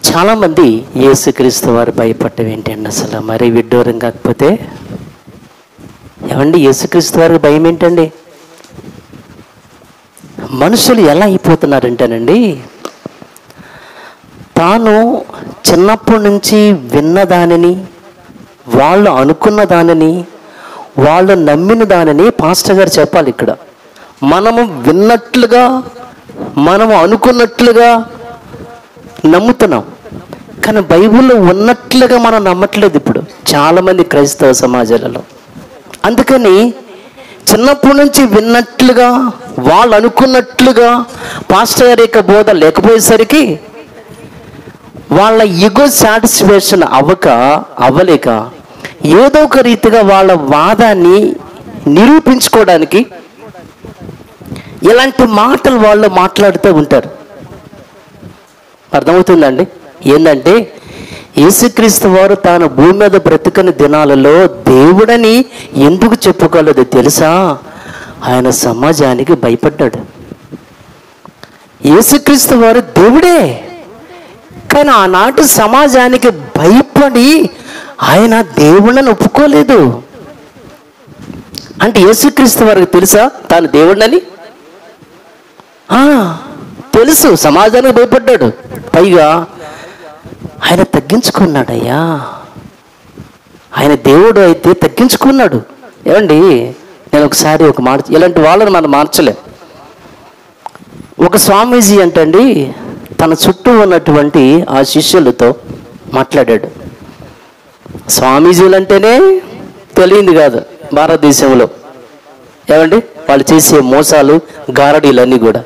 చాలామంది యేసుక్రీస్తు వారు భయపడటం ఏంటండి అసలు? మరీ విడ్డూరం కాకపోతే ఏమండి, యేసుక్రీస్తు వారికి భయం ఏంటండి? మనుషులు ఎలా అయిపోతున్నారంటేనండి, తాను చిన్నప్పటి నుంచి విన్న దానిని, వాళ్ళు అనుకున్న దానిని, వాళ్ళు నమ్మిన దానిని పాస్టర్ గారు చెప్పాలి. ఇక్కడ మనము విన్నట్లుగా, మనము అనుకున్నట్లుగా నమ్ముతున్నాం, కానీ బైబిల్లో ఉన్నట్లుగా మనం నమ్మట్లేదు ఇప్పుడు చాలామంది క్రైస్తవ సమాజాలలో. అందుకని చిన్నప్పటి నుంచి విన్నట్లుగా, వాళ్ళు అనుకున్నట్లుగా పాస్టర్ గారి యొక్క బోధ లేకపోయేసరికి వాళ్ళ ఈగో సాటిస్ఫాక్షన్ అవ్వలేక ఏదో ఒక రీతిగా వాళ్ళ వాదాన్ని నిరూపించుకోవడానికి ఇలాంటి మాటలు వాళ్ళు మాట్లాడుతూ ఉంటారు. అర్థమవుతుందండి? ఏంటంటే యేసుక్రీస్తు వారు తాను భూమి మీద బ్రతికని దినాలలో దేవుడని ఎందుకు చెప్పుకోలేదో తెలుసా? ఆయన సమాజానికి భయపడ్డాడు. యేసుక్రీస్తు వారు దేవుడే, కానీ ఆనాటి సమాజానికి భయపడి ఆయన దేవుడని ఒప్పుకోలేదు. అంటే యేసుక్రీస్తు వారికి తెలుసా తాను దేవుడని? తెలుసు, సమాజానికి భయపడ్డాడు. పైగా ఆయన తగ్గించుకున్నాడయ్యా. ఆయన దేవుడు అయితే తగ్గించుకున్నాడు. ఏమండి, నేను ఒకసారి ఒక మాట, ఇలాంటి వాళ్ళని మనం మార్చలేం. ఒక స్వామీజీ అంటండి తన చుట్టూ ఉన్నటువంటి ఆ శిష్యులతో మాట్లాడాడు. స్వామీజీలు అంటేనే తెలియంది కాదు భారతదేశంలో. ఏమండి, వాళ్ళు చేసే మోసాలు, గారడీలన్నీ కూడా.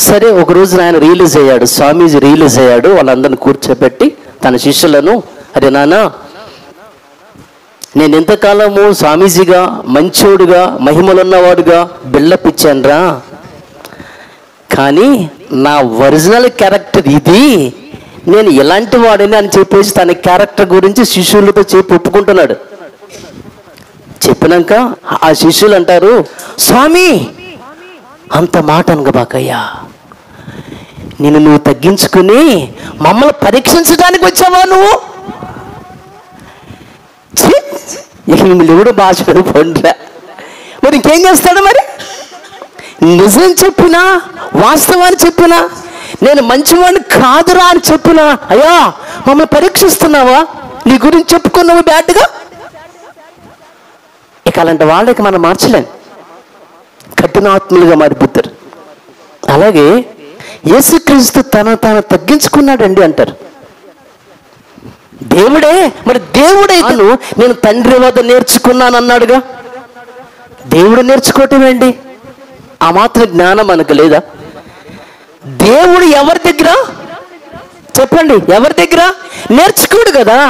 సరే, ఒక రోజున ఆయన రిలీజ్ అయ్యాడు, స్వామీజీ రిలీజ్ అయ్యాడు. వాళ్ళందరిని కూర్చోబెట్టి తన శిష్యులను, అరే నాన్న, నేను ఎంతకాలము స్వామీజీగా, మంచోడుగా, మహిమలున్నవాడుగా బిల్డప్ ఇచ్చానురా, కానీ నా ఒరిజినల్ క్యారెక్టర్ ఇది, నేను ఇలాంటి వాడిని అని చెప్పేసి తన క్యారెక్టర్ గురించి శిష్యులతో చెప్పి ఒప్పుకుంటున్నాడు. చెప్పినాక ఆ శిష్యులు అంటారు, స్వామి అంత మాట అనగబాకయ్యా, నువ్వు తగ్గించుకుని మమ్మల్ని పరీక్షించడానికి వచ్చావా నువ్వు? మిమ్మల్ని ఎవడు భాష పొండ్రా, మరి ఇంకేం చేస్తాడు? మరి నిజం చెప్పినా, వాస్తవాన్ని చెప్పినా, నేను మంచివాడిని కాదురా అని చెప్పినా, అయ్యా మమ్మల్ని పరీక్షిస్తున్నావా? నీ గురించి చెప్పుకున్నావు బ్యాడ్గా. ఇక అలాంటి వాళ్ళకి మనం మార్చలేం, కఠినాత్ములుగా మారిపోతారు. అలాగే యేసుక్రీస్తు తాను తగ్గించుకున్నాడండి అంటారు. దేవుడే, మరి దేవుడే నేను తండ్రి వద్ద నేర్చుకున్నాను అన్నాడుగా. దేవుడు నేర్చుకోవటం ఏంటి? ఆ మాత్రం జ్ఞానం మనకు లేదా? దేవుడు ఎవరి దగ్గర చెప్పండి, ఎవరి దగ్గర నేర్చుకోడు కదా.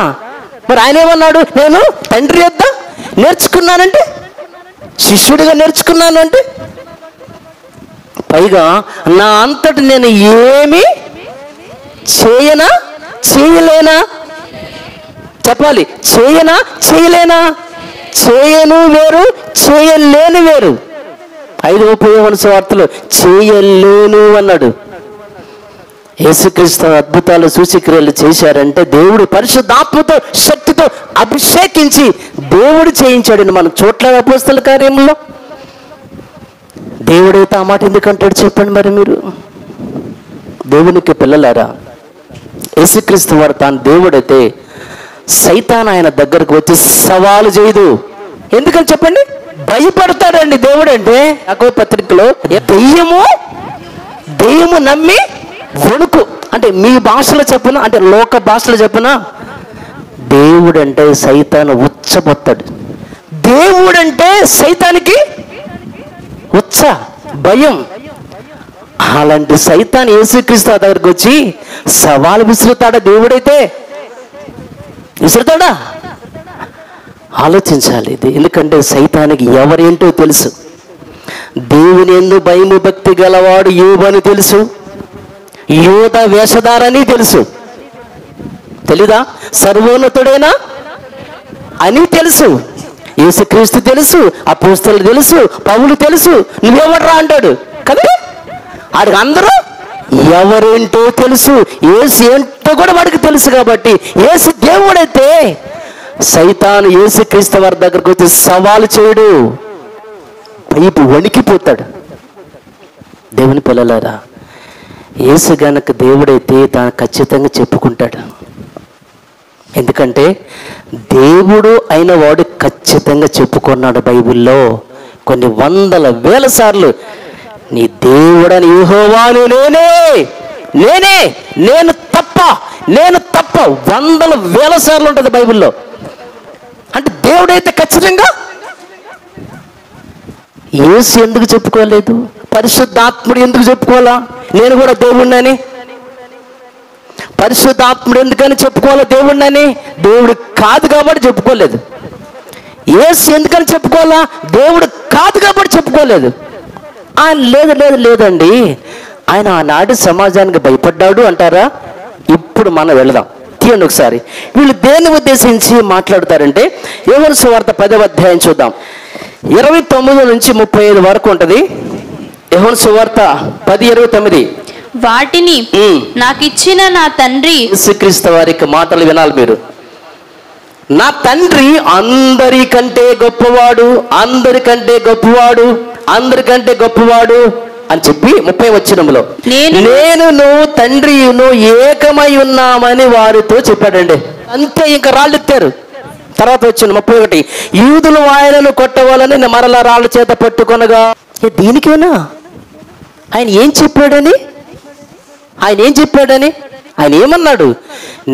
మరి ఆయన ఏమన్నాడు? నేను తండ్రి వద్ద నేర్చుకున్నానంటే, శిష్యుడిగా నేర్చుకున్నాను అంటే, పైగా నా అంతటి నేను ఏమి చేయనా చేయలేనా? చెప్పాలి, చేయనా చేయలేనా? చేయను వేరు, చేయలేను వేరు. 5వ యోహాను సువార్తలో చేయలేను అన్నాడు. యేసుక్రీస్తు అద్భుతాలు, సూచక్రియలు చేశారంటే దేవుడు పరిశుద్ధాత్మతో, శక్తితో అభిషేకించి దేవుడు చేయించాడని మనం చూడలేదు అపోస్తల కార్యంలో. దేవుడైతే ఆ మాట ఎందుకంటాడు చెప్పండి? మరి మీరు దేవునికి పిల్లలారా, యేసుక్రీస్తు వారు తాను దేవుడైతే సైతాన్ ఆయన దగ్గరకు వచ్చి సవాలు చేయదు. ఎందుకని చెప్పండి? భయపడతాడండి దేవుడు అంటే. యాకోబు పత్రికలో దెయ్యము నమ్మి వణుకు అంటే మీ భాషలో చెప్పిన, అంటే లోక భాషలో చెప్పిన, దేవుడంటే సైతాను ఉచ్చబోతాడు. దేవుడంటే సైతానికి ఉచ్చ భయం. అలాంటి సైతాన్ యేసుక్రీస్తు దగ్గరకు వచ్చి సవాలు విసురుతాడా? దేవుడైతే విసురుతాడా? ఆలోచించాలి ఇది. ఎందుకంటే సైతానికి ఎవరేంటో తెలుసు. దేవుని యందు భయము భక్తి గలవాడు యోబు అని తెలుసు, యోధ వేషధారని తెలుసు. తెలీదా? సర్వోన్నతుడేనా అని తెలుసు. యేసుక్రీస్తు తెలుసు, అపోస్తలులు తెలుసు, పౌలు తెలుసు. నువ్వెవడరా అంటాడు కదా. ఆడికి అందరూ ఎవరేంటో తెలుసు, యేసు ఏంటో కూడా వాడికి తెలుసు. కాబట్టి యేసు దేవుడైతే సైతాను యేసుక్రీస్తు వారి దగ్గరకు వచ్చి సవాలు చేయడు, వైపు వణికిపోతాడు. దేవుని పిల్లలారా, యేసు గనక దేవుడైతే తాను ఖచ్చితంగా చెప్పుకుంటాడు. ఎందుకంటే దేవుడు అయిన వాడు ఖచ్చితంగా చెప్పుకున్నాడు బైబిల్లో కొన్ని వందల వేల సార్లు. నీ దేవుడని యెహోవాను నేనే, నేనే, నేను తప్ప వందల వేల సార్లు ఉంటుంది బైబిల్లో. అంటే దేవుడైతే ఖచ్చితంగా. యేసు ఎందుకు చెప్పుకోలేదు? పరిశుద్ధాత్ముడు ఎందుకు చెప్పుకోవాలా నేను కూడా దేవుడినని? పరిశుద్ధాత్ముడు ఎందుకని చెప్పుకోవాలా దేవుడినని? దేవుడు కాదు కాబట్టి చెప్పుకోలేదు. యేసు ఎందుకని చెప్పుకోవాలా? దేవుడు కాదు కాబట్టి చెప్పుకోలేదు. లేదండి, ఆయన ఆనాడు సమాజానికి భయపడ్డాడు అంటారా? ఇప్పుడు మనం వెళదాం, తీయండి ఒకసారి. వీళ్ళు దేన్ని ఉద్దేశించి మాట్లాడతారంటే యోహాను సువార్త 10వ అధ్యాయం చూద్దాం. 29 నుంచి 35 వరకు ఉంటుంది. యోహాను సువార్త 10:29. వాటిని నాకిచ్చిన నా తండ్రి, యేసుక్రీస్తు వారికి మాటలు వినాలి మీరు. నా తండ్రి అందరికంటే గొప్పవాడు, అందరికంటే గొప్పవాడు, అందరికంటే గొప్పవాడు అని చెప్పి 30వ వచనంలో నేను తండ్రిను ఏకమై ఉన్నామని వారితో చెప్పాడండి. అంతే, ఇంకా రాళ్ళు ఎత్తారు. తర్వాత వచ్చింది 31. యూదులు ఆయనను కొట్టవాలని మరలా రాళ్ళ చేత పట్టుకొనగా. దీనికేనా ఆయన ఏం చెప్పాడని? ఆయన ఏమన్నాడు?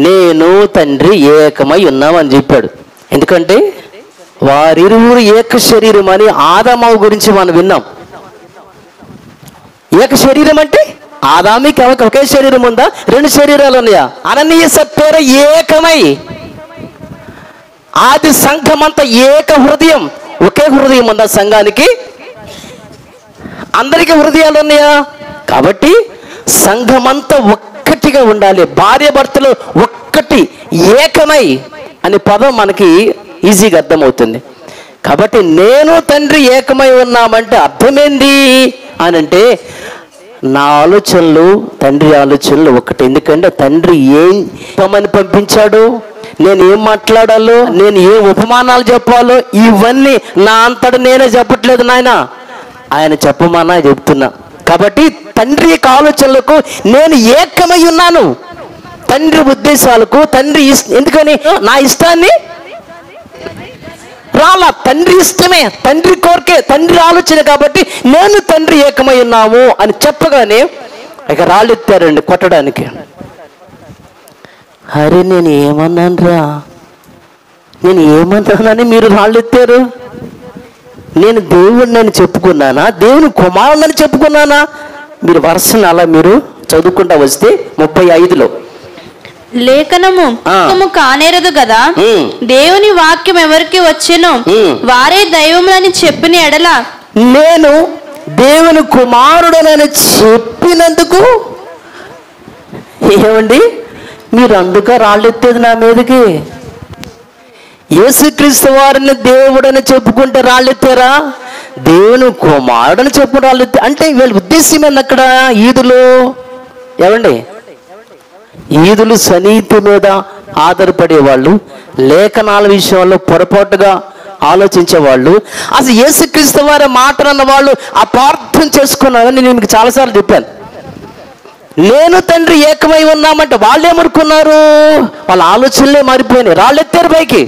నేను తండ్రి ఏకమై ఉన్నామని చెప్పాడు. ఎందుకంటే వారిరువురు ఏక శరీరం అని ఆదాము గురించి మనం విన్నాం. ఏక శరీరం అంటే ఆదామికి ఒకే శరీరం ఉందా? 2 శరీరాలు ఉన్నాయా? అననీయ సప్పేర ఏకమై. ఆది సంఘం అంతా ఏక హృదయం, ఒకే హృదయం ఉందా సంఘానికి? అందరికీ హృదయాలు ఉన్నాయా? కాబట్టి సంఘమంతా ఒక్కటిగా ఉండాలి. భార్య భర్తలు ఒక్కటి, ఏకమై అనే పదం మనకి ఈజీగా అర్థమవుతుంది. కాబట్టి నేను తండ్రి ఏకమై ఉన్నామంటే అర్థమేంది అని అంటే, నా ఆలోచనలు తండ్రి ఆలోచనలు ఒకటి. ఎందుకంటే తండ్రి ఏం చెప్పమని పంపించాడు, నేను ఏం మాట్లాడాలో, నేను ఏ ఉపమానాలు చెప్పాలో ఇవన్నీ నా అంతటా నేనే చెప్పట్లేదు నాయన, ఆయన చెప్పమన్నా చెప్తున్నా. కాబట్టి తండ్రి యొక్క ఆలోచనలకు నేను ఏకమై ఉన్నాను. తండ్రి ఉద్దేశాలకు తండ్రి ఎందుకని నా ఇష్టాన్ని రాలా, తండ్రి ఇష్టమే, తండ్రి కోరికే, తండ్రి ఆలోచన. కాబట్టి నేను తండ్రి ఏకమై ఉన్నాము అని చెప్పగానే ఇక రాళ్ళు ఎత్తారండి కొట్టడానికి. అరే నేను ఏమన్నానని మీరు రాళ్ళు ఎత్తారు? నేను దేవుడిని చెప్పుకున్నానా, దేవుని కుమారుడని చెప్పుకున్నానా? మీరు వరుసను అలా మీరు చదువుకుంటా వస్తే 35లో లేఖనము కానేరదు కదా, దేవుని వాక్యం ఎవరికి వచ్చెనో వారే దైవములని చెప్పిన ఎడల నేను దేవుని కుమారుడనని చెప్పినందుకు ఏమండి మీరు అందుక రాళ్ళెత్తేది నా మీదకి? యేసుక్రీస్తు వారిని దేవుడని చెప్పుకుంటే రాళ్ళెత్తారా? దేవుని కుమారుడని చెప్పుకుంటే రాళ్ళెత్తే అంటే వీళ్ళ ఉద్దేశం ఏంది అక్కడ? ఈదులు ఏమండి, ఈదులు సనీతి మీద ఆధారపడేవాళ్ళు, లేఖనాల విషయంలో పొరపాటుగా ఆలోచించేవాళ్ళు, అసలు యేసుక్రీస్తు వారి మాటలన్న వాళ్ళు అపార్థం చేసుకున్నారని నేను మీకు చాలాసార్లు చెప్పాను. నేను తండ్రి ఏకమై ఉన్నామంటే వాళ్ళు ఏమనుకున్నారు? వాళ్ళ ఆలోచనలే మారిపోయినాయి, రాళ్ళెత్తారు పైకి.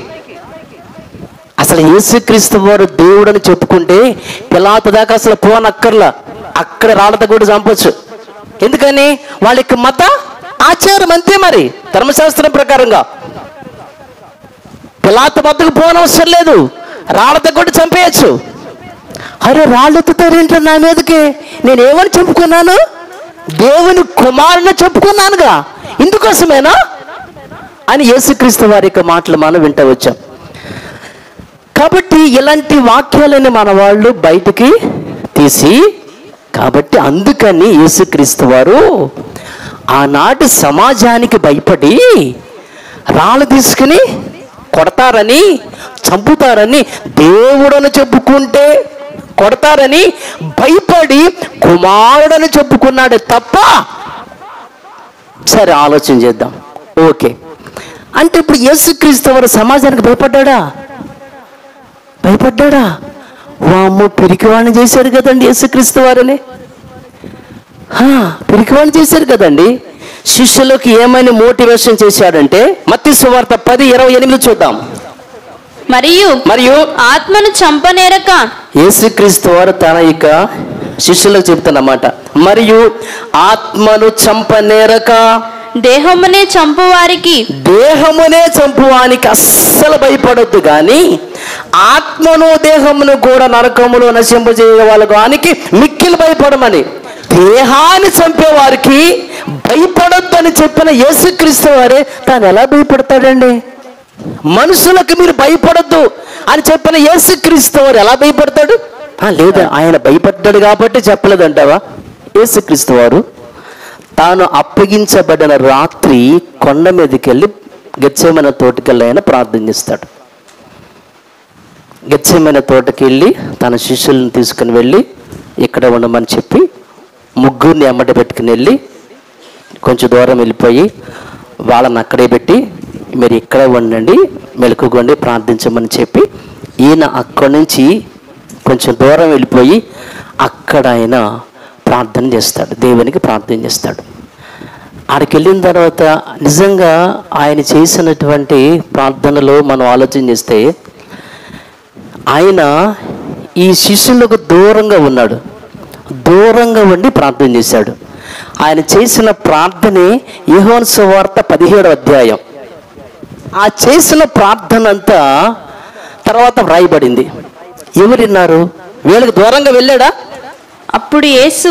అసలు యేసుక్రీస్తు వారు దేవుడని చెప్పుకుంటే పిలాతు దాకా అసలు పోనక్కర్లా, అక్కడ రాళ్ళతో కూడా చంపొచ్చు. ఎందుకని? వాళ్ళకి మత ఆచారం అంతే, మరి ధర్మశాస్త్రం ప్రకారంగా పిలాతు వద్దకు పోనవసరం లేదు, రాళ్ళతో కూడా చంపేయచ్చు. అరే రాళ్ళు ఎత్తుతారేంటో నా మీదకి? నేనేమని చెప్పుకున్నాను? దేవుని కుమారుని చెప్పుకున్నానుగా, ఇందుకోసమేనా అని యేసుక్రీస్తు వారి యొక్క మాటలు మనం వింటూ వచ్చాం. కాబట్టి ఇలాంటి వాక్యాలని మన వాళ్ళు బయటికి తీసి, కాబట్టి అందుకని యేసుక్రీస్తు వారు ఆనాటి సమాజానికి భయపడి రాళ్ళు తీసుకుని కొడతారని, చంపుతారని, దేవుడని చెప్పుకుంటే కొడతారని భయపడి కుమారుడని చెప్పుకున్నాడు తప్ప సరే ఆలోచన చేద్దాం. ఓకే, అంటే ఇప్పుడు యేసుక్రీస్తు వారు సమాజానికి భయపడ్డా? వామ్మో, పిరికివాణ్ణి చేశారు కదండి యేసుక్రీస్తు వారిని. పిరికివాణ్ణి చేశారు కదండి. శిష్యులకు ఏమైనా మోటివేషన్ చేశాడంటే మత్తయి సువార్త 10:28 చూద్దాం. మరియు ఆత్మను చంపనేరక, యేసుక్రీస్తు వారు తన ఇక శిష్యులకు చెబుతున్నమాట, మరియు ఆత్మను చంపనేరక, దేహమునే చంపువానికి అస్సలు భయపడొద్దు, కానీ ఆత్మను దేహమును కూడా నరకములో నశింపజేయ వాళ్ళ వానికి మిక్కిలి భయపడమని. దేహాన్ని చంపేవారికి భయపడొద్దు అని చెప్పిన యేసుక్రీస్తు వారే తాను ఎలా భయపడతాడండి? మనుషులకు మీరు భయపడొద్దు అని చెప్పిన యేసుక్రీస్తు వారు ఎలా భయపడతాడు? లేదా ఆయన భయపడ్డాడు కాబట్టి చెప్పలేదంటావా? యేసుక్రీస్తు వారు తాను అప్పగించబడిన రాత్రి కొండ మీదకి వెళ్ళి గెత్సేమనే తోటకెళ్ళి ఆయన ప్రార్థన చేస్తాడు. గెత్సేమనే తోటకి వెళ్ళి తన శిష్యులను తీసుకుని వెళ్ళి ఇక్కడ ఉండమని చెప్పి ముగ్గురిని ఎమ్మట పెట్టుకుని వెళ్ళి కొంచెం దూరం వెళ్ళిపోయి వాళ్ళని అక్కడే పెట్టి మీరు ఇక్కడే ఉండండి, మెలకుగొండి, ప్రార్థించమని చెప్పి ఈయన అక్కడి నుంచి కొంచెం దూరం వెళ్ళిపోయి అక్కడ ఆయన ప్రార్థన చేస్తాడు, దేవునికి ప్రార్థన చేస్తాడు. ఆడికి వెళ్ళిన తర్వాత నిజంగా ఆయన చేసినటువంటి ప్రార్థనలో మనం ఆలోచన చేస్తే ఆయన ఈ శిష్యులకు దూరంగా ఉన్నాడు, దూరంగా ఉండి ప్రార్థన చేశాడు. ఆయన చేసిన ప్రార్థనే యోహాను సువార్త 17వ అధ్యాయం. ఆ చేసిన ప్రార్థన అంతా తర్వాత వ్రాయబడింది. ఎవరు విన్నారు? వీళ్ళకి దూరంగా వెళ్ళాడా? అప్పుడు యేసు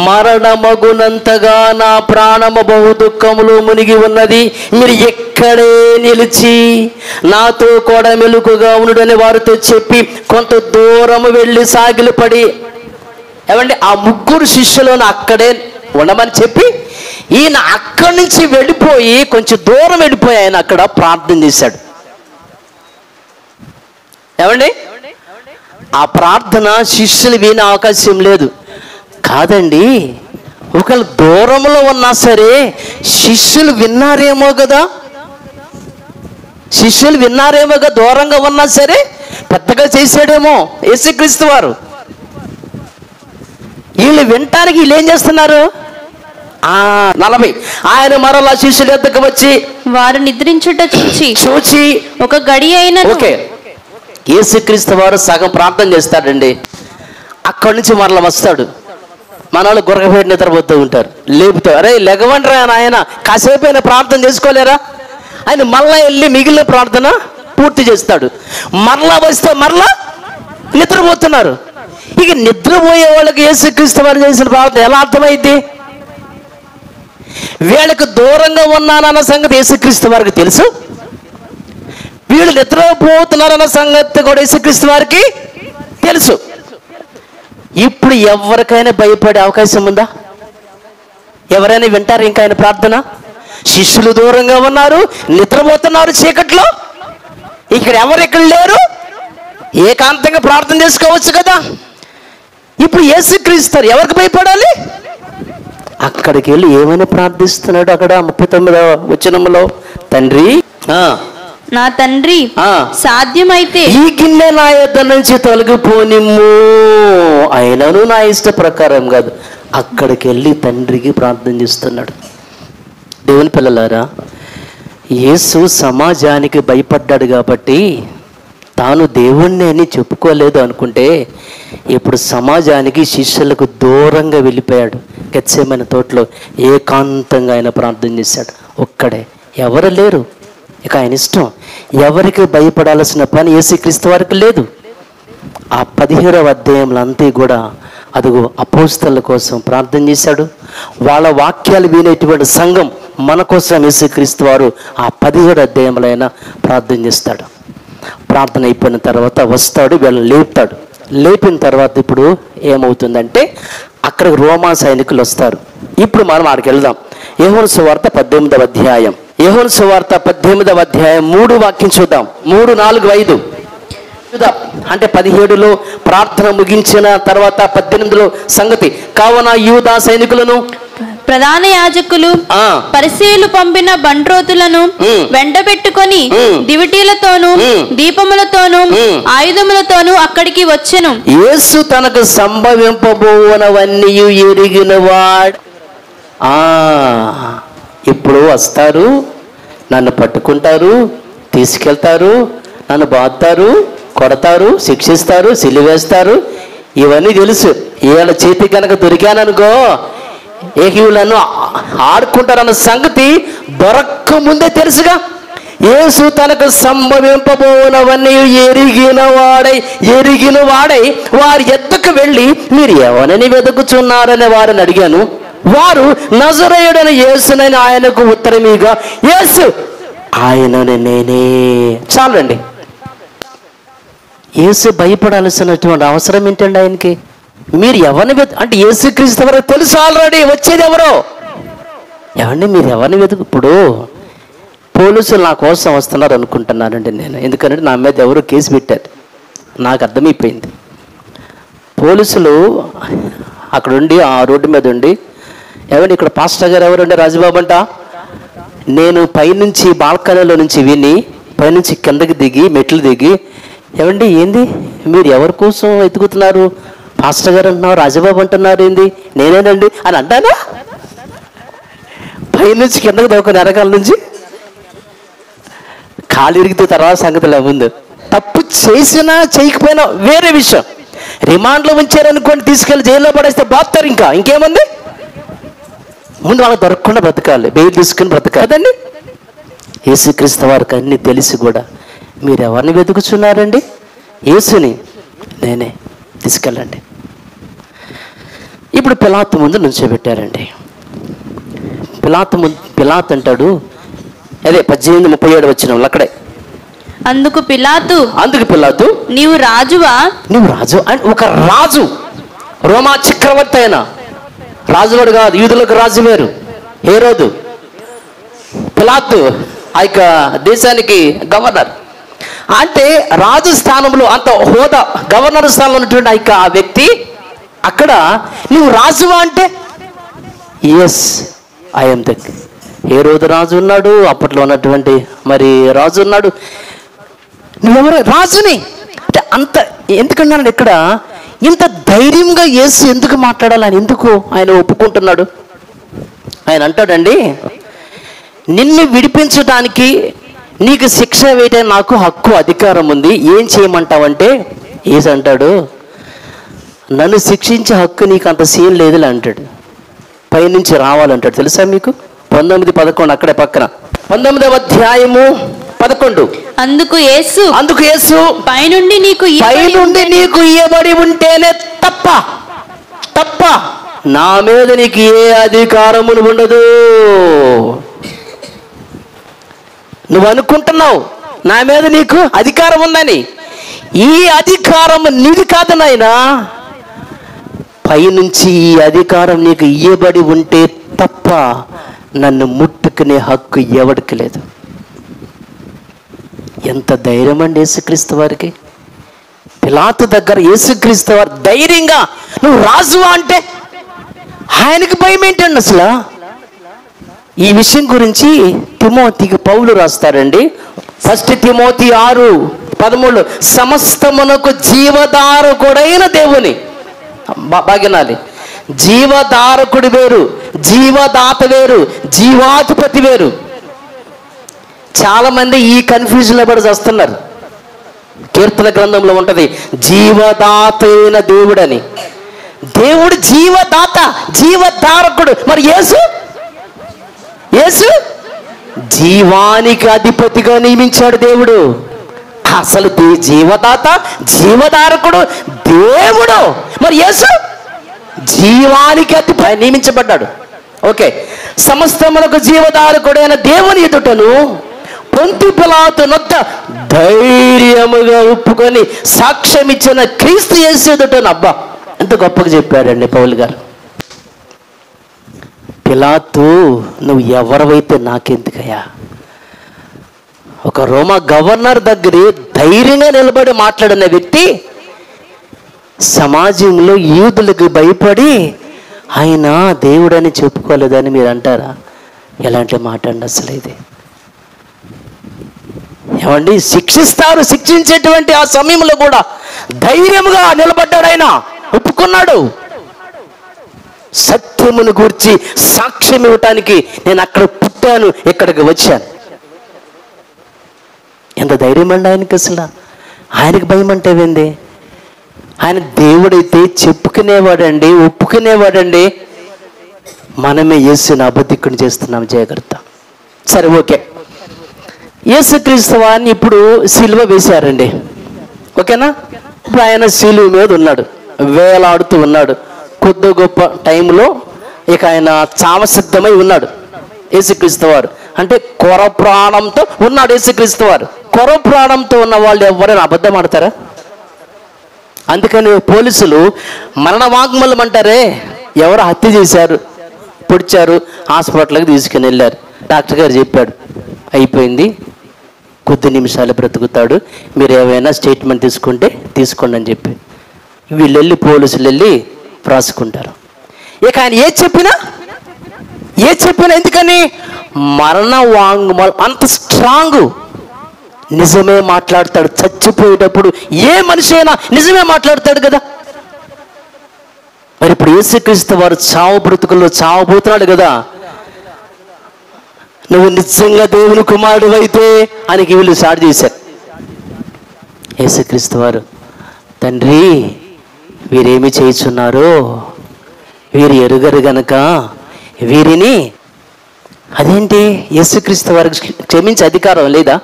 మరణమగునంతగా నా ప్రాణము బహు దుఃఖములో మునిగి ఉన్నది, మీరు ఎక్కడే నిలిచి నాతో కూడా మెలుకుగా ఉండుడని వారితో చెప్పి కొంత దూరము వెళ్ళి సాగిలపడి, ఏమండి ఆ ముగ్గురు శిష్యులను అక్కడే ఉండమని చెప్పి ఈయన అక్కడి నుంచి వెళ్ళిపోయి కొంచెం దూరం వెళ్ళిపోయి ఆయన అక్కడ ప్రార్థన చేశాడు. ఏమండి ఆ ప్రార్థన శిష్యులు వినే అవకాశం లేదు కాదండి. ఒకవేళ దూరంలో ఉన్నా సరే శిష్యులు విన్నారేమో కదా, దూరంగా ఉన్నా సరే పెద్దగా చేశాడేమో యేసుక్రీస్తు వారు. వీళ్ళు వినటానికి వీళ్ళు ఏం చేస్తున్నారు? 40 ఆయన మరలా శిష్యుల యొద్దకు వచ్చి వారు నిద్రించుట చూచి ఒక గడి అయిన యేసుక్రీస్తు వారు సగం ప్రార్థన చేస్తాడండి, అక్కడి నుంచి మరలా వస్తాడు. మన వాళ్ళు గురకపేట నిద్రపోతూ ఉంటారు, లేపుతారు, అరే లెగవండి రా ఆయన, కాసేపు అయినా ప్రార్థన చేసుకోలేరా? ఆయన మళ్ళా వెళ్ళి మిగిలిన ప్రార్థన పూర్తి చేస్తాడు. మరలా వస్తే మరలా నిద్రపోతున్నారు. ఇక నిద్రపోయే వాళ్ళకి యేసుక్రీస్తు వారు చేసిన ప్రార్థన ఎలా అర్థమైంది? వీళ్ళకి దూరంగా ఉన్నానన్న సంగతి యేసుక్రీస్తు వారికి తెలుసు, వీళ్ళు నిద్రపోతున్నారన్న సంగతి కూడా యేసుక్రీస్తు వారికి తెలుసు. ఇప్పుడు ఎవరికైనా భయపడే అవకాశం ఉందా? ఎవరైనా వింటారు ఇంకా ఆయన ప్రార్థన? శిష్యులు దూరంగా ఉన్నారు, నిద్రపోతున్నారు చీకట్లో, ఇక్కడ ఎవరు లేరు, ఏకాంతంగా ప్రార్థన చేసుకోవచ్చు కదా. ఇప్పుడు యేసుక్రీస్తు ఎవరికి భయపడాలి? అక్కడికి వెళ్ళి ఏమైనా ప్రార్థిస్తున్నాడు? అక్కడ 39వ వచనంలో, తండ్రి నా తండ్రి సాధ్యమైతే ఈ గిన్నె నా యొద్ద నుంచి తొలగిపోనిమ్ము, అయినను నా ఇష్ట ప్రకారం కాదు. అక్కడికి వెళ్ళి తండ్రికి ప్రార్థన చేస్తున్నాడు. దేవుని పిల్లలారా, యేసు సమాజానికి భయపడ్డాడు కాబట్టి తాను దేవుణ్ణి అని చెప్పుకోలేదు అనుకుంటే ఇప్పుడు సమాజానికి శిష్యులకు దూరంగా వెళ్ళిపోయాడు. గెత్సేమనే తోటలో ఏకాంతంగా ఆయన ప్రార్థన చేశాడు, ఒక్కడే, ఎవరు లేరు. ఇక ఆయన ఇష్టం, ఎవరికి భయపడాల్సిన పని యేసుక్రీస్తు వారికి లేదు. ఆ 17వ అధ్యాయంలో అంతే కూడా అదిగో అపోస్తలుల కోసం ప్రార్థన చేశాడు. వాళ్ళ వాక్యాలు వినేటువంటి సంఘం మన కోసం యేసుక్రీస్తు వారు ఆ 17వ అధ్యాయంలో అయినా ప్రార్థన చేస్తాడు. ప్రార్థన అయిపోయిన తర్వాత వస్తాడు, వీళ్ళని లేపుతాడు. లేపిన తర్వాత ఇప్పుడు ఏమవుతుందంటే అక్కడికి రోమా సైనికులు వస్తారు. ఇప్పుడు మనం ఆడికి వెళ్దాం. యోహాను సువార్త 18వ అధ్యాయం, యోహాను సువార్త 18వ అధ్యాయం 3 వాక్యం చూద్దాం. 3, 4, 5 అంటే 17లో ప్రార్థన ముగించిన తర్వాత 18లో సంగతి. కావున యూదా సైనికులను ప్రధాన యాజకులు ఆ. పరిసయ్యులు పంపిన బండ్రోతులను వెంటబెట్టుకొని దివిటీలతోనూ దీపములతోనూ ఆయుధములతోనూ అక్కడికి వచ్చెను. యేసు తనకు సంభవింపబోనవన్నీ ఎరిగినవాడు. ఇప్పుడు వస్తారు, నన్ను పట్టుకుంటారు, తీసుకెళ్తారు, నన్ను బాదుతారు, కొడతారు, శిక్షిస్తారు, సిలివేస్తారు, ఇవన్నీ తెలుసు. వీళ్ళ చేతి కనుక దొరికాననుకో వీళ్ళను ఆడుకుంటారన్న సంగతి దొరక్క ముందే తెలుసుగా. యేసు తనకు సంభవింపబోనవన్నీ ఎరిగిన వాడై వారి ఎద్దకు వెళ్ళి మీరు ఎవరిని వెతుకుచున్నారని వారిని అడిగాను. వారు నజరేయుడైన యేసునని ఆయనకు ఉత్తరమీగా, యేసు ఆయనని నేనే. చాలండి. యేసు భయపడాల్సినటువంటి అవసరం ఏంటండి ఆయనకి? మీరు ఎవరిని అంటే యేసుక్రీస్తు ఎవరో తెలుసు ఆల్రెడీ, వచ్చేది ఎవరో. ఏమండి మీరు ఎవరిని ఇప్పుడు పోలీసులు నా కోసం వస్తున్నారు అనుకుంటున్నానండి నేను. ఎందుకంటే నా మీద ఎవరో కేసు పెట్టారు, నాకు అర్థమైపోయింది. పోలీసులు అక్కడ ఉండి ఆ రోడ్డు మీద ఉండి, ఏమండి ఇక్కడ పాస్టర్ గారు ఎవరండి? రాజుబాబు అంట. నేను పైనుంచి బాల్కనీలో నుంచి విని పైనుంచి కిందకి దిగి మెట్లు దిగి, ఏమండి ఏంది మీరు ఎవరి కోసం వెతుకుతున్నారు? పాస్టర్ గారు అంటున్నారు, రాజబాబు అంటున్నారు, ఏంది? నేనేనండి అని అంటానా? పైనుంచి కిందకి దొరకని వెనకాల నుంచి కాలు ఇరిగితే తర్వాత సంగతిలో ముందు. తప్పు చేసినా చేయకపోయినా వేరే విషయం. రిమాండ్లో ఉంచారనుకోండి, తీసుకెళ్ళి జైల్లో పడేస్తే బాగుతారు. ఇంకేముంది? ముందు వాళ్ళకి దొరకకుండా బ్రతకాలి, బెయిల్ తీసుకుని బ్రతకాలి కదండి. యేసుక్రీస్తు వారికి అన్నీ తెలిసి కూడా మీరు ఎవరిని వెతుకుచున్నారండి? యేసుని. నేనే, తీసుకెళ్ళండి. ఇప్పుడు పిలాతు ముందు నుంచోబెట్టారండి. పిలాతు అంటాడు, అదే 18:37 వచ్చిన అక్కడే. అందుకు పిలాతు నీవు రాజువా? నువ్వు రాజు అని. ఒక రాజు, రోమా చక్రవర్తి అయినా రాజువాడు కాదు, యూదులకు రాజు వేరు హేరోదు. పిలాతు ఆ యొక్క దేశానికి గవర్నర్. అంటే రాజు స్థానంలో అంత హోదా, గవర్నర్ స్థానంలో ఉన్నటువంటి ఆ వ్యక్తి అక్కడ నువ్వు రాజువా అంటే ఎస్ ఐఎమ్ ద. హేరోదు రాజు ఉన్నాడు, అప్పట్లో ఉన్నటువంటి మరి రాజు ఉన్నాడు. నువ్వెవరు? రాజుని. అంటే అంత ఎందుకన్నాడు ఇక్కడ ఇంత ధైర్యంగా యేసు ఎందుకు మాట్లాడాలి? ఆయన ఎందుకు ఆయన ఒప్పుకుంటున్నాడు? ఆయన అంటాడండి, నిన్ను విడిపించడానికి నీకు శిక్ష వేయడానికి నాకు హక్కు అధికారం ఉంది, ఏం చేయమంటావంటే యేసు అంటాడు, నన్ను శిక్షించే హక్కు నీకు అంత సీన్ లేదులే అంటాడు. పైనుంచి రావాలంటాడు. తెలుసా మీకు? 19:11 అక్కడే పక్కన 19వ అధ్యాయము 11. అందుకు యేసు పైనుండి నీకు ఇయ్యబడి ఉంటేనే తప్ప నా మీద నీకు ఏ అధికారమును ఉండదు. నువ్వు అనుకుంటున్నావు నా మీద నీకు అధికారం ఉందని. ఈ అధికారం నీది కాదు నాయనా. పైనుంచి ఈ అధికారం నీకు ఇయ్యబడి ఉంటే తప్ప నన్ను ముట్టుకునే హక్కు ఎవరికి లేదు. ఎంత ధైర్యం అండి యేసుక్రీస్తు వారికి. పిలాతు దగ్గర యేసుక్రీస్తు వారు ధైర్యంగా నువ్వు రాజువా అంటే ఆయనకి భయం ఏంటండి అసలు? ఈ విషయం గురించి తిమోతికి పౌలు రాస్తారండి. 1 తిమోతి 6:13 సమస్తమునకు జీవధారకుడైన దేవుని బాగినాలి. జీవధారకుడు వేరు, జీవదాత వేరు, జీవాధిపతి వేరు. చాలా మంది ఈ కన్ఫ్యూజన్లో పడి వస్తున్నారు. కీర్తన గ్రంథంలో ఉంటది జీవదాత అయిన దేవుడని. దేవుడు జీవదాత, జీవధారకుడు. మరి యేసు జీవానికి అధిపతిగా నియమించాడు దేవుడు. అసలు జీవదాత, జీవధారకుడు దేవుడు. మరి యేసు జీవానికి అధిపతి నియమించబడ్డాడు. ఓకే, సమస్తములకు జీవధారకుడైన దేవుని ఎదుటను పొంతి పిలాతు నొద్ద ధైర్యముగా ఒప్పుకొని సాక్ష్యం ఇచ్చిన క్రీస్తు యేసు ఎదుటను. అబ్బా ఎంత గొప్పగా చెప్పాడండి పౌలు గారు. పిలాతు నువ్వు ఎవరివైతే నాకెందుకయ్యా? ఒక రోమా గవర్నర్ దగ్గరే ధైర్యంగా నిలబడి మాట్లాడిన వ్యక్తి సమాజంలో యూదులకు భయపడి ఆయన దేవుడని చెప్పుకోలేదని మీరు అంటారా? ఎలాంటి మాట అండి అసలు ఇది? ఏమండి, శిక్షిస్తారు. శిక్షించేటువంటి ఆ సమయంలో కూడా ధైర్యముగా నిలబడ్డాడు. ఆయన ఒప్పుకున్నాడు. సత్యమును గూర్చి సాక్ష్యం ఇవ్వటానికి నేను అక్కడ పుట్టాను, ఇక్కడికి వచ్చాను. ఎంత ధైర్యం అండి ఆయనకి అసలు. ఆయనకి భయం అంటే ఏంది? ఆయన దేవుడైతే చెప్పుకునేవాడండి, ఒప్పుకునేవాడండి. మనమే యేసుని అబద్ధికుని చేస్తున్నాం. జాగ్రత్త. సరే, ఓకే. యేసుక్రీస్తు వారిని ఇప్పుడు సిలువ వేశారండి, ఓకేనా? ఇప్పుడు ఆయన సిలువ మీద ఉన్నాడు, వేలాడుతూ ఉన్నాడు. కొద్ది గొప్ప టైంలో ఇక ఆయన చావసిద్ధమై ఉన్నాడు యేసుక్రీస్తు వారు. అంటే కొర ప్రాణంతో ఉన్నాడు యేసుక్రీస్తు వారు. కొర ప్రాణంతో ఉన్న వాళ్ళు ఎవరైనా అబద్ధం ఆడతారా? అందుకని పోలీసులు మరణ వాగ్మూలం అంటారే, ఎవరు హత్య చేశారు, పొడిచారు, హాస్పిటల్కి తీసుకుని వెళ్ళారు. డాక్టర్ గారు చెప్పాడు, అయిపోయింది, కొద్ది నిమిషాలు బ్రతుకుతాడు, మీరు ఏమైనా స్టేట్మెంట్ తీసుకుంటే తీసుకోండి అని చెప్పి వీళ్ళు వెళ్ళి, పోలీసులు వెళ్ళి రాసుకుంటారు. ఇక ఆయన ఏ చెప్పినా ఎందుకని? మరణ వాంగ్మూలం అంత స్ట్రాంగ్. నిజమే మాట్లాడతాడు. చచ్చిపోయేటప్పుడు ఏ మనిషి అయినా నిజమే మాట్లాడతాడు కదా. మరి ఇప్పుడు యేసుక్రీస్తు వారు చావు బ్రతుకుల్లో చావబోతున్నాడు కదా. నువ్వు నిజంగా దేవుని కుమారుడు అయితే ఆయనకి వీళ్ళు స్టార్ట్ చేశారు. యేసుక్రీస్తు వారు, తండ్రి వీరేమి చేయుచున్నారో వీరు ఎరుగరు గనక వీరిని. అదేంటి, యేసుక్రీస్తు వారికి క్షమించే అధికారం లేదా?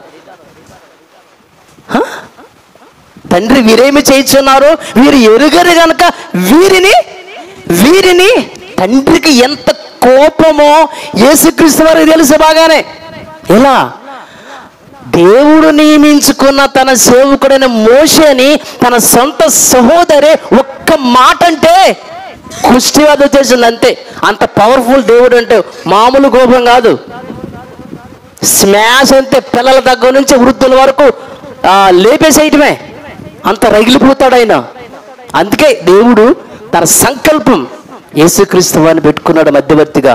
తండ్రి వీరేమి చేయుచున్నారో వీరు ఎరుగరు గనక వీరిని. తండ్రికి ఎంత కోపమో యేసుక్రీస్తు వారికి తెలుసు బాగానే. ఎలా? దేవుడు నియమించుకున్న తన సేవకుడైన మోషేని తన సొంత సహోదరి ఒక్క మాట అంటే కుష్టివాద వచ్చేసింది అంతే. అంత పవర్ఫుల్ దేవుడు అంటే మామూలు కోపం కాదు. స్మాష్ అంతే, పిల్లల దగ్గర నుంచి వృద్ధుల వరకు లేపేసేయటమే. అంత రగిలిపోతాడు ఆయన. అందుకే దేవుడు తన సంకల్పం యేసుక్రీస్తు వారిని పెట్టుకున్నాడు మధ్యవర్తిగా,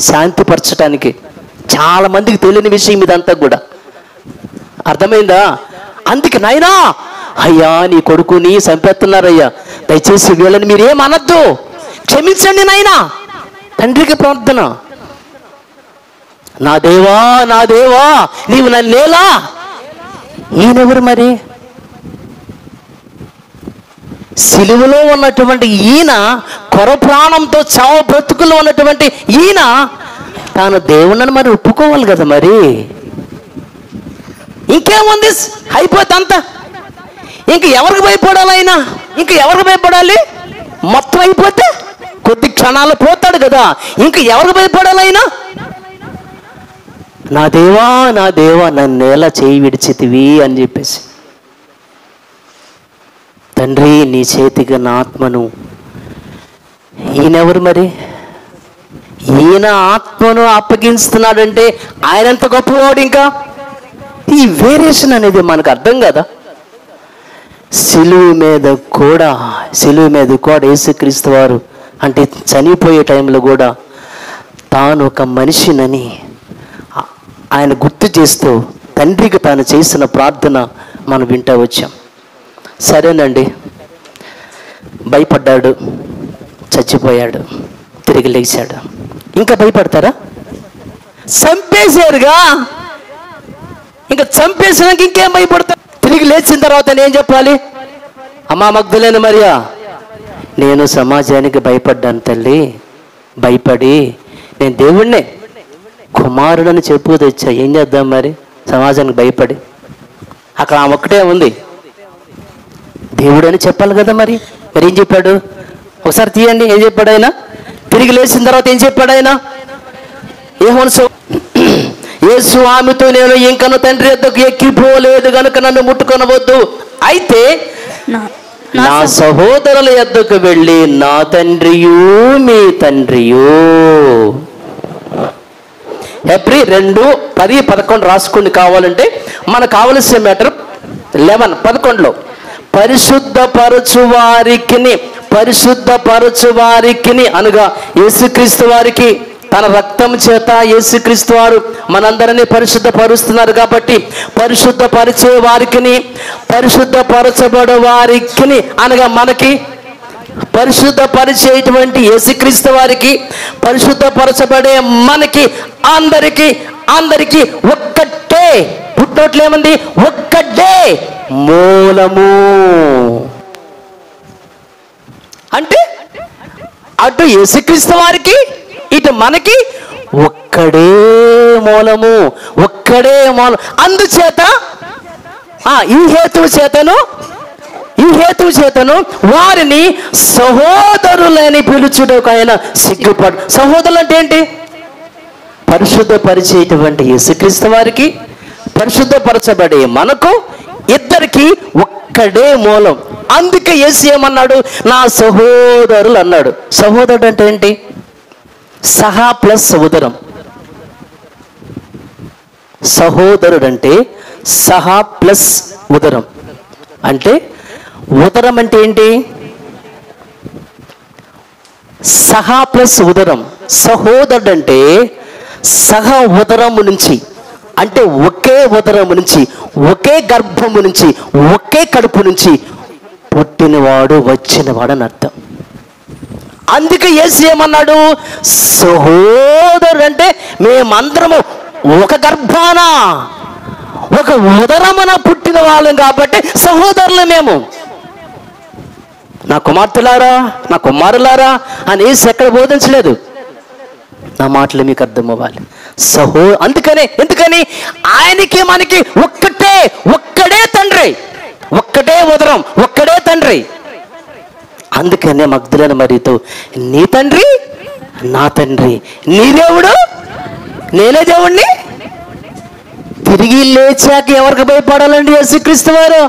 శాంతిపరచడానికి. చాలా మందికి తెలియని విషయం ఇదంతా కూడా. అర్థమైందా? అందుకే నాయనా, అయ్యా నీ కొడుకుని చంపేస్తున్నారయ్యా, దయచేసి వీళ్ళని మీరేమనద్దు, క్షమించండి నాయనా. తండ్రికి ప్రార్థన, నా దేవా నీవు నన్నేలా. ఈయనెవరు మరి? సిలువలో ఉన్నటువంటి ఈయన, కొర ప్రాణంతో చావు బ్రతుకులో ఉన్నటువంటి ఈయన తాను దేవుణ్ణి మరి ఒప్పుకోవాలి కదా. మరి ఇంకేముంది, అయిపోతే అంతా. ఇంక ఎవరికి భయపడాలి ఆయన? ఇంక ఎవరికి భయపడాలి? మొత్తం అయిపోతే కొద్ది క్షణాలు పోతాడు కదా. ఇంక ఎవరికి భయపడాలి ఆయన? నా దేవా నన్నేలా చేయి విడిచితివి అని చెప్పేసి. తండ్రి నీ చేతిగా నా ఆత్మను. ఈయనెవరు మరి? ఈయన ఆత్మను అప్పగిస్తున్నాడంటే ఆయన ఎంత గొప్పవాడు. ఇంకా ఈ వేరియేషన్ అనేది మనకు అర్థం కదా. సిలువ మీద కూడా యేసుక్రీస్తు వారు అంటే చనిపోయే టైంలో కూడా తాను ఒక మనిషినని ఆయన గుర్తు చేస్తూ తండ్రికి తాను చేసిన ప్రార్థన మనం వింటూ వచ్చాం. సరేనండి, భయపడ్డాడు, చచ్చిపోయాడు, తిరిగి లేచాడు. ఇంకా భయపడతారా? చంపేశారుగా, ఇంకా చంపేసినాక ఇంకేం భయపడతారు? తిరిగి లేచిన తర్వాత నేను చెప్పాలి, అమ్మా మగ్దలేని మరియా, నేను సమాజానికి భయపడ్డాను తల్లి, భయపడి నేను దేవుణ్ణే కుమారుడని చెప్పు తెచ్చా. ఏం చేద్దాం మరి? సమాజానికి భయపడి అక్కడ ఆమె ఒక్కటే ఉంది, దేవుడు అని చెప్పాలి కదా. మరి ఏం చెప్పాడు? ఒకసారి తీయండి. ఏం చెప్పాడు ఆయన? తిరిగి లేచిన తర్వాత ఏం చెప్పాడు ఆయన? యేసు ఆమెతో, నేను ఇంకను తండ్రి యొద్దకు ఎక్కిపోలేదు గనుక నన్ను ముట్టుకొనవద్దు, అయితే నా సహోదరుల యొద్దకు వెళ్ళి నా తండ్రియు మీ తండ్రియు. హెబ్రీ 2:10-11 రాసుకోండి కావాలంటే. మనకు కావలసిన మ్యాటర్ 11:11లో పరిశుద్ధపరచు వారికి పరిశుద్ధపరచు వారికి అనగా యేసుక్రీస్తు వారికి తన రక్తం చేత యేసుక్రీస్తు వారు మనందరినీ పరిశుద్ధపరుస్తున్నారు కాబట్టి పరిశుద్ధపరిచే వారికి, పరిశుద్ధపరచబడే వారికి అనగా మనకి, పరిశుద్ధపరిచేటువంటి యేసుక్రీస్తు వారికి, పరిశుద్ధపరచబడే మనకి అందరికీ ఒక్కటే పుట్టినట్లు ఏమంది? ఒక్కటే మూలము. అంటే అటు యేసుక్రీస్తు వారికి ఇటు మనకి ఒక్కడే మూలము, ఒక్కడే మూలం. అందుచేత ఈ హేతువు చేతను వారిని సహోదరులని పిలుచుటకు ఆయన సిగ్గుపడు. సహోదరులు అంటే ఏంటి? పరిశుద్ధపరిచేటువంటి యేసుక్రీస్తు వారికి, పరిశుద్ధపరచబడే మనకు ఇద్దరికి ఒక్కడే మూలం. అందుకే యేసు ఏమన్నాడు? నా సహోదరులు అన్నాడు. సహోదరుడు అంటే ఏంటి? సహా ప్లస్ ఉదరం. సహోదరుడు అంటే సహా ప్లస్ ఉదరం. అంటే ఉదరం అంటే ఏంటి? సహా ప్లస్ ఉదరం. సహోదరుడు అంటే సహ ఉదరము నుంచి, అంటే ఒకే ఉదరము నుంచి, ఒకే గర్భము నుంచి, ఒకే కడుపు నుంచి పుట్టినవాడు, వచ్చినవాడు అని అర్థం. అందుకే యేసు ఏమన్నాడు? సహోదరుడు అంటే మేమందరము ఒక గర్భాన, ఒక ఉదరమున పుట్టిన వాళ్ళం కాబట్టి సహోదరులు మేము. నా కుమార్తెలారా, నా కుమారులారా అని యేసు ఎక్కడ బోధించలేదు. నా మాటలు మీకు అర్థం అవ్వాలి. ఎందుకని ఆయనకి మనకి ఒక్కడే తండ్రి, ఒక్కడే ఉదరం, ఒక్కడే తండ్రి. అందుకనే మగ్దలేన మరియతో నీ తండ్రి నా తండ్రి, నీ దేవుడు నేనే దేవుణ్ణి. తిరిగి లేచాక ఎవరికి భయపడాలండి? యేసుక్రీస్తు వారు.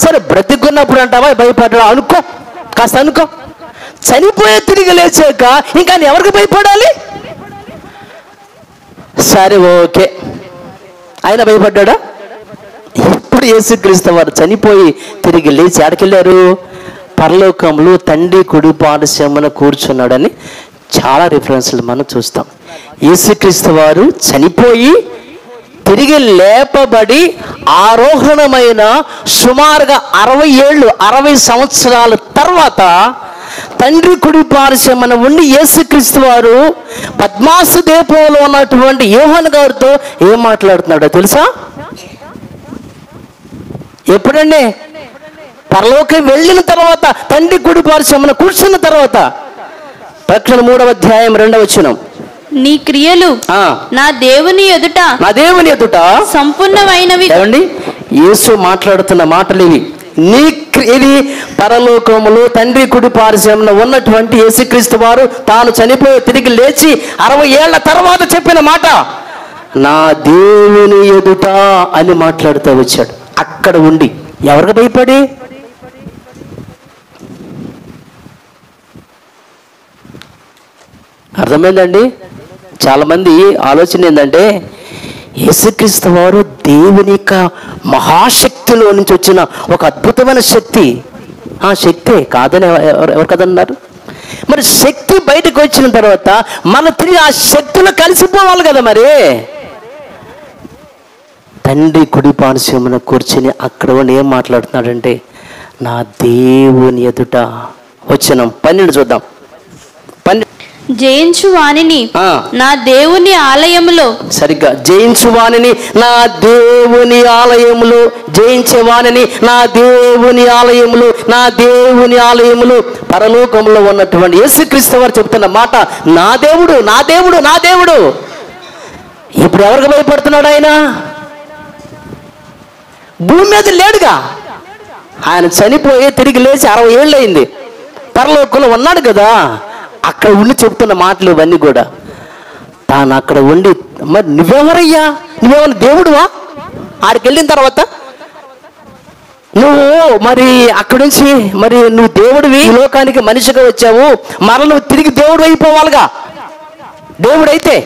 సరే బ్రతికున్నప్పుడు అంటావా భయపడ్డా? అనుకో, కాస్త అనుకో. చనిపోయే తిరిగి లేచాక ఇంకా ఎవరికి భయపడాలి? సరే ఓకే, ఆయన భయపడ్డా? ఇప్పుడు యేసుక్రీస్తు వారు చనిపోయి తిరిగి లేచి ఆడికెళ్ళారు? పరలోకంలో తండ్రి కుడి పార్శ్వమున కూర్చున్నాడని చాలా రిఫరెన్స్లు మనం చూస్తాం. యేసుక్రీస్తు వారు చనిపోయి తిరిగి లేపబడి ఆరోహణమైన సుమారుగా 60 సంవత్సరాల తర్వాత తండ్రి కుడి పార్శ్వమున ఉండి యేసుక్రీస్తు వారు పద్మాసు దీపంలో ఉన్నటువంటి యోహాను గారితో ఏం మాట్లాడుతున్నాడో తెలుసా? ఎప్పుడండి? పరలోకం వెళ్ళిన తర్వాత, తండ్రి కుడి పార్శ్వమున కూర్చున్న తర్వాత. ప్రకటన 3వ అధ్యాయం 2వ వచనం. నీ క్రియలు నా దేవుని ఎదుట సంపూర్ణమైనవి. ఏమండి? యేసు మాట్లాడుతున్న మాటలు ఇవి. ఇది పరలోకములో తండ్రి కుడి పార్శ్వమున ఉన్నటువంటి యేసుక్రీస్తు వారు తాను చనిపోయి తిరిగి లేచి 60 ఏళ్ల తర్వాత చెప్పిన మాట. నా దేవుని ఎదుట అని మాట్లాడుతూ వచ్చాడు. అక్కడ ఉండి ఎవరికి భయపడి? అర్థమైందండి? చాలామంది ఆలోచన ఏంటంటే యేసుక్రీస్తు వారు దేవుని యొక్క మహాశక్తిలో నుంచి వచ్చిన ఒక అద్భుతమైన శక్తి. ఆ శక్తే కాదని ఎవరు కదన్నారు? మరి శక్తి బయటకు వచ్చిన తర్వాత మన తిరిగి ఆ శక్తిలో కలిసిపోవాలి కదా. మరి తండ్రి కుడి పార్శ్వమున కూర్చుని అక్కడ ఉండి ఏం మాట్లాడుతున్నాడంటే నా దేవుని ఎదుట. వచనం 12 చూద్దాం. జయించు వానిని నా దేవుని ఆలయములో. సరిగ్గా, జయించు వానిని నా దేవుని ఆలయములో, జయించే వానిని నా దేవుని ఆలయములు, నా దేవుని ఆలయములు. పరలోకంలో ఉన్నటువంటి యేసుక్రీస్తు వారు చెప్తున్న మాట, నా దేవుడు, నా దేవుడు, నా దేవుడు. ఇప్పుడు ఎవరికి భయపడుతున్నాడు ఆయన? భూమి మీద లేడుగా. ఆయన చనిపోయి తిరిగి లేచి 60 ఏళ్ళు అయింది. పరలోకంలో ఉన్నాడు కదా. అక్కడ ఉండి చెప్తున్న మాటలు ఇవన్నీ కూడా. తాను అక్కడ ఉండి, మరి నువ్వెవరయ్యా? నువ్వేమన్నా దేవుడువా? ఆడికి వెళ్ళిన తర్వాత నువ్వు మరి అక్కడి నుంచి మరి నువ్వు దేవుడివి, ఈ లోకానికి మనిషిగా వచ్చావు, మరల నువ్వు తిరిగి దేవుడు అయిపోవాలిగా. దేవుడైతే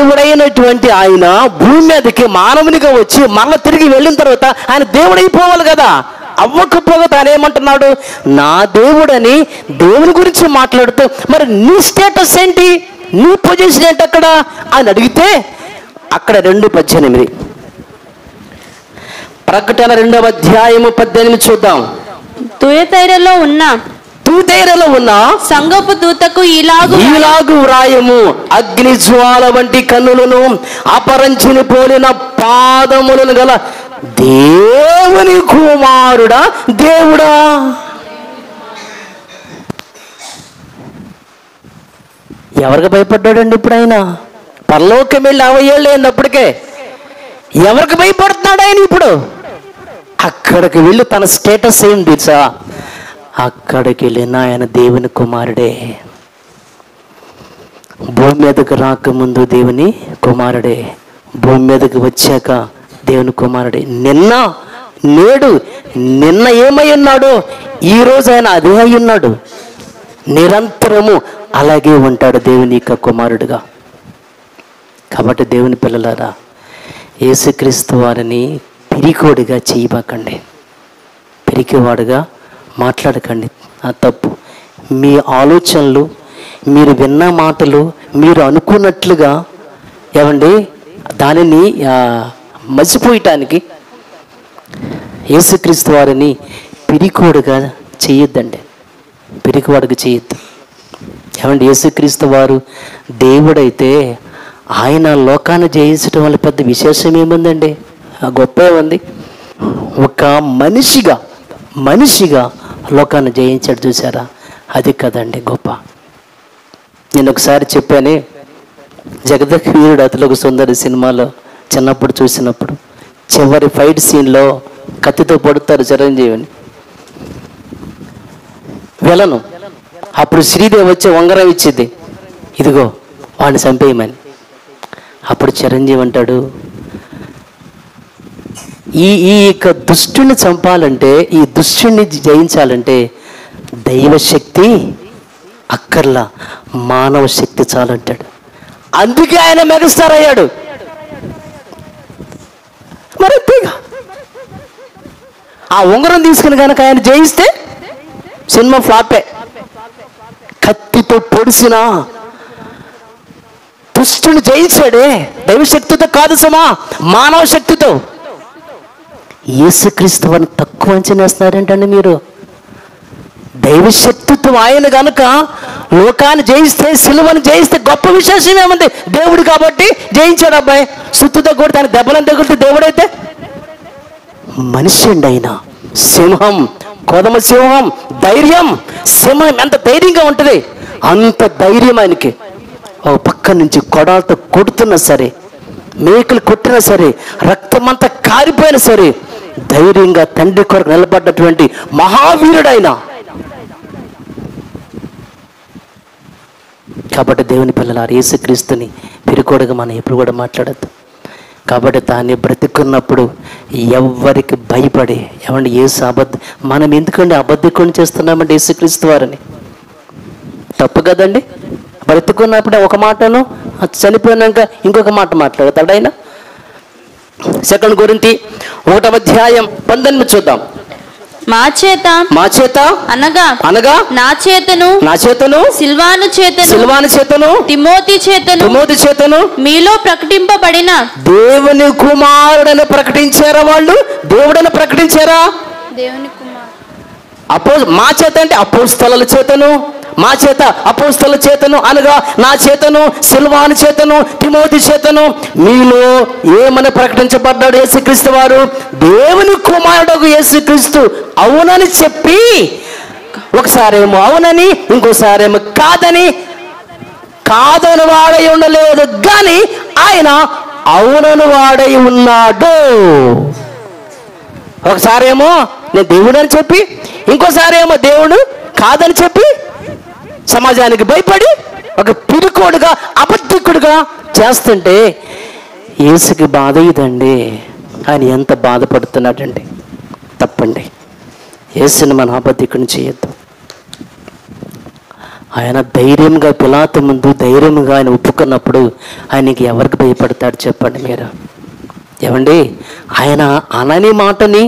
దేవుడైనటువంటి ఆయన భూమి మీదకి మానవునిగా వచ్చి మళ్ళీ తిరిగి వెళ్ళిన తర్వాత ఆయన దేవుడైపోవాలి కదా. అవ్వకపోగా తాను ఏమంటున్నాడు, నా దేవుడని దేవుని గురించి మాట్లాడుతూ మరి నీ స్టేటస్ ఏంటి, నీ పొజిషన్ ఏంటి అక్కడ అని అడిగితే అక్కడ 2:18 ప్రకటన 2వ అధ్యాయము 18 చూద్దాం. తుయతైరలో ఉన్న సంగపు దూతకు ఇలాగు వ్రాయము, అగ్ని జ్వాల వంటి కన్నులను అపరంచిని పోలిన పాదములను గల దేవుని కుమారుడా దేవుడా. ఎవరికి భయపడ్డాడండి ఇప్పుడు ఆయన? పరలోకం వెళ్ళి 50 ఏళ్ళు అయింది అప్పటికే. ఎవరికి భయపడుతున్నాడు ఆయన ఇప్పుడు? అక్కడికి వెళ్ళి తన స్టేటస్ ఏం తెలుసా? అక్కడికి వెళ్ళిన ఆయన దేవుని కుమారుడే. భూమి మీదకి రాకముందు దేవుని కుమారుడే, భూమి మీదకి వచ్చాక దేవుని కుమారుడే. నిన్న ఏమై ఉన్నాడో ఈరోజు ఆయన అదే అయి ఉన్నాడు. నిరంతరము అలాగే ఉంటాడు దేవుని యొక్క కుమారుడుగా. కాబట్టి దేవుని పిల్లలారా, యేసుక్రీస్తు వారిని పిరికోడిగా చేయబాకండి, పిరికివాడుగా మాట్లాడకండి. ఆ తప్పు. మీ ఆలోచనలు, మీరు విన్న మాటలు మీరు అనుకున్నట్లుగా ఏమండి దానిని మర్చిపోయటానికి యేసుక్రీస్తు వారిని పిరికోడుగా చేయొద్దండి, పిరికివాడుగా చేయొద్దు. ఏమండి, యేసుక్రీస్తు వారు దేవుడైతే ఆయన లోకాన్ని జయించడం వల్ల పెద్ద విశేషం ఏముందండి? గొప్ప ఉంది. ఒక మనిషిగా లోకాన్ని జయించాడు చూసారా, అది కదండి గొప్ప. నేను ఒకసారి చెప్పాను, జగదక్ వీరుడు అతలకు సుందరి సినిమాలో చిన్నప్పుడు చూసినప్పుడు చివరి ఫైట్ సీన్లో కత్తితో పడుతారు చిరంజీవిని, వెళ్ళను. అప్పుడు శ్రీదేవి వచ్చి ఉంగరం ఇచ్చింది, ఇదిగో వాడిని చంపేయమని. అప్పుడు చిరంజీవి అంటాడు, ఈ యొక్క దుష్టుని చంపాలంటే, ఈ దుష్టుని జయించాలంటే దైవశక్తి అక్కర్లా, మానవ శక్తి చాలంటాడు. అందుకే ఆయన మెగాస్టార్ అయ్యాడు. మరి ఆ ఉంగరం తీసుకుని కనుక ఆయన జయిస్తే సినిమా ఫ్లాపే. కత్తితో పొడిసిన దుష్టుని జయించాడే దైవశక్తితో కాదు సమా, మానవ శక్తితో. యేసుక్రీస్తు వారిని తక్కువ అంచనా వేస్తున్నారేంటండి మీరు? దైవశక్తితో ఆయన కనుక లోకాన్ని జయిస్తే, సిలువను జయిస్తే గొప్ప విశేషం ఏముంది? దేవుడు కాబట్టి జయించాడు అబ్బాయి. సుత్తుతో కూడా తన దెబ్బలను తగిలితే దేవుడైతే మనిషి అండి ఆయన. సింహం, కొదమ సింహం, ధైర్యం. సింహం ఎంత ధైర్యంగా ఉంటుంది, అంత ధైర్యం ఆయనకి. ఒక పక్క నుంచి కొడాలతో కొడుతున్నా సరే, మేకలు కొట్టినా సరే, రక్తమంతా కారిపోయినా సరే, ధైర్యంగా తండ్రి కొరకు నిలబడ్డటువంటి మహావీరుడు ఆయన. కాబట్టి దేవుని పిల్లలారా, యేసుక్రీస్తుని పిరికోడుగా మనం ఎప్పుడు కూడా మాట్లాడద్దు. కాబట్టి తాను బ్రతికున్నప్పుడు ఎవ్వరికి భయపడి, ఏమండి మనం ఎందుకండి అబద్ధికుని చేస్తున్నామండి యేసుక్రీస్తు వారిని? తప్పు కదండి. బ్రతికున్నప్పుడే ఒక మాటను, చనిపోయినాక ఇంకొక మాట మాట్లాడతాడు ఆయన. 2 కొరింథీ 1వ అధ్యాయం 19 చూద్దాం. మా చేత అనగా నా చేతను సిల్వాను చేతను తిమోతి చేతను మీలో ప్రకటింపబడిన దేవుని కుమారుడని ప్రకటించారా? వాళ్ళు దేవుడని ప్రకటించారా? దేవుని కుమారుడు. మా చేత అంటే అపోస్తలుల చేతను, మా చేత అపోస్తలుల చేతను అనగా నా చేతను, సిల్వాను చేతను, తిమోతి చేతను మీలో ఏమని ప్రకటించబడ్డాడు యేసుక్రీస్తు వారు? దేవుని కుమారుడు యేసుక్రీస్తు అవునని చెప్పి, ఒకసారేమో అవునని, ఇంకోసారేమో కాదని వాడై ఉండలేదు, కానీ ఆయన అవునని వాడై ఉన్నాడు. ఒకసారేమో నేను దేవుడు అని చెప్పి, ఇంకోసారేమో దేవుడు కాదని చెప్పి, సమాజానికి భయపడి ఒక పిరికోడుగా, అబద్ధికుడుగా చేస్తుంటే యేసుకి బాధ ఇదండి. ఆయన ఎంత బాధపడుతున్నాడండి. తప్పండి. యేసుని మనం అబద్ధికుని చేయొద్దు. ఆయన ధైర్యంగా పిలాతు ముందు ధైర్యంగా ఆయన ఒప్పుకున్నప్పుడు ఆయనకి ఎవరికి భయపడతాడు చెప్పండి మీరు? ఏమండి, ఆయన అనని మాటని,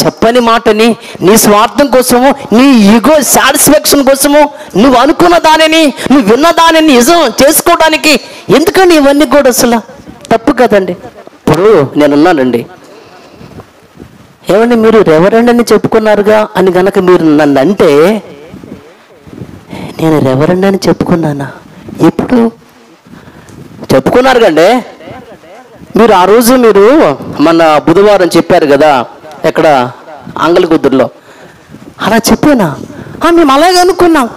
చెప్పని మాటని నీ స్వార్థం కోసము, నీ ఈగో సాటిస్ఫాక్షన్ కోసము, నువ్వు అనుకున్న దానిని, నువ్వు విన్న దానిని నిజం చేసుకోవడానికి ఎందుకండి ఇవన్నీ కూడా? అసలు తప్పు కదండి. ఇప్పుడు నేనున్నానండి, ఏమండి మీరు రెవరెండ్ అని చెప్పుకున్నారుగా అని గనక మీరు నన్ను అంటే, నేను రెవరెండ్ అని చెప్పుకున్నానా? ఎప్పుడు చెప్పుకున్నారు కండి మీరు? ఆ రోజు మీరు మన బుధవారం చెప్పారు కదా, ఎక్కడ అంగళగుద్దులో, అలా చెప్పానా? మేము అలాగే అనుకున్నాం.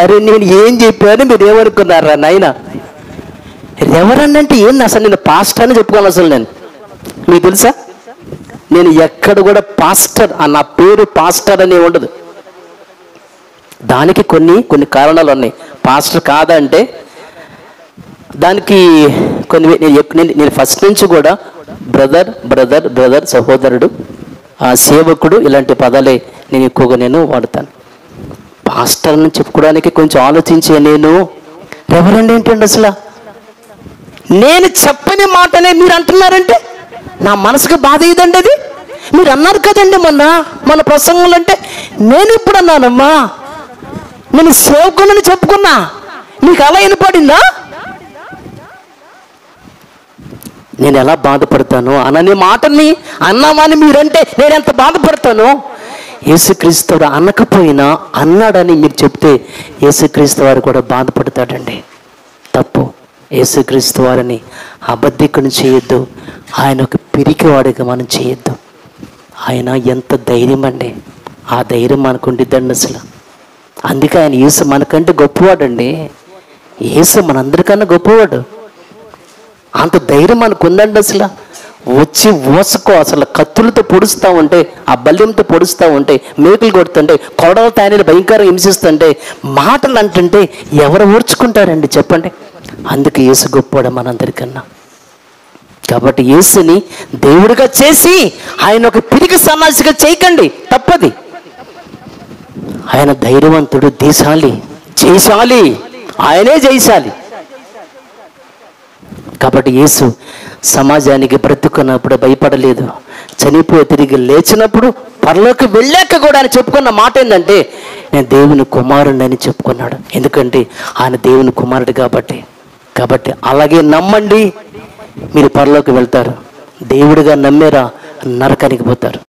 అరే నేను ఏం చెప్పాను, మీరు ఏమనుకున్నారా నాయన? రెవరెండ్ అంటే ఏంది అసలు? నేను పాస్టర్ అని చెప్పుకోను అసలు. నేను మీకు తెలుసా, నేను ఎక్కడ కూడా పాస్టర్ నా పేరు పాస్టర్ అని ఉండదు. దానికి కొన్ని కారణాలు ఉన్నాయి. పాస్టర్ కాదంటే దానికి కొన్ని నేను ఫస్ట్ నుంచి కూడా బ్రదర్ బ్రదర్ బ్రదర్, సహోదరుడు, సేవకుడు, ఇలాంటి పదాలే నేను ఎక్కువగా వాడతాను. పాస్టర్ అని చెప్పుకోవడానికి కొంచెం ఆలోచించే నేను రెవరెండ్ ఏంటండి అసలు? నేను చెప్పని మాటనే మీరు అంటున్నారంటే నా మనసుకు బాధ ఇదండి. అది మీరు అన్నారు కదండి మన ప్రసంగంలో. అంటే నేను ఇప్పుడు అన్నానమ్మా, నేను సేవకుని చెప్పుకున్నా, మీకు అలా వినపడిందా? నేను ఎలా బాధపడతాను అనని మాటని అన్నామని మీరంటే నేను ఎంత బాధపడతాను. యేసుక్రీస్తు వారు అనకపోయినా అన్నాడని మీరు చెప్తే యేసుక్రీస్తు వారు కూడా బాధపడతాడండి. తప్పు. యేసుక్రీస్తు వారిని అబద్ధికుని చేయొద్దు, ఆయన ఒక పిరికివాడిగా మనం చేయొద్దు. ఆయన ఎంత ధైర్యం అండి, ఆ ధైర్యం మనకు ఉండిద్దండి అసలు. అందుకే ఆయన యేసు మనకంటే గొప్పవాడండి. యేసు మనందరికన్నా గొప్పవాడు. అంత ధైర్యం మనకు ఉందండి అసలు. వచ్చి ఓసుకో అసలు కత్తులతో పొడుస్తూ ఉంటే, ఆ బల్యంతో పొడుస్తూ ఉంటే, మేకులు కొడుతుంటే, కొడవల తాయని భయంకరంగా హింసిస్తుంటే, మాటలు అంటుంటే ఎవరు ఓర్చుకుంటారండి చెప్పండి? అందుకే యేసు గొప్పవాడు మనందరికన్నా. కాబట్టి యేసుని దేవుడిగా చేసి ఆయన ఒక పిరికి సన్నాసిగా చేయకండి, తప్పది. ఆయన ధైర్యవంతుడు, దేశాలి, జయశాలి, ఆయనే జయశాలి. కాబట్టి యేసు సమాజానికి బ్రతుకున్నప్పుడు భయపడలేదు. చనిపోయి తిరిగి లేచినప్పుడు పరలోకి వెళ్ళాక కూడా ఆయన చెప్పుకున్న మాట ఏంటంటే, నేను దేవుని కుమారుడిని అని చెప్పుకున్నాడు. ఎందుకంటే ఆయన దేవుని కుమారుడు కాబట్టి అలాగే నమ్మండి, మీరు పరలోకి వెళ్తారు. దేవుడిగా నమ్మేరా నరకానికి పోతారు.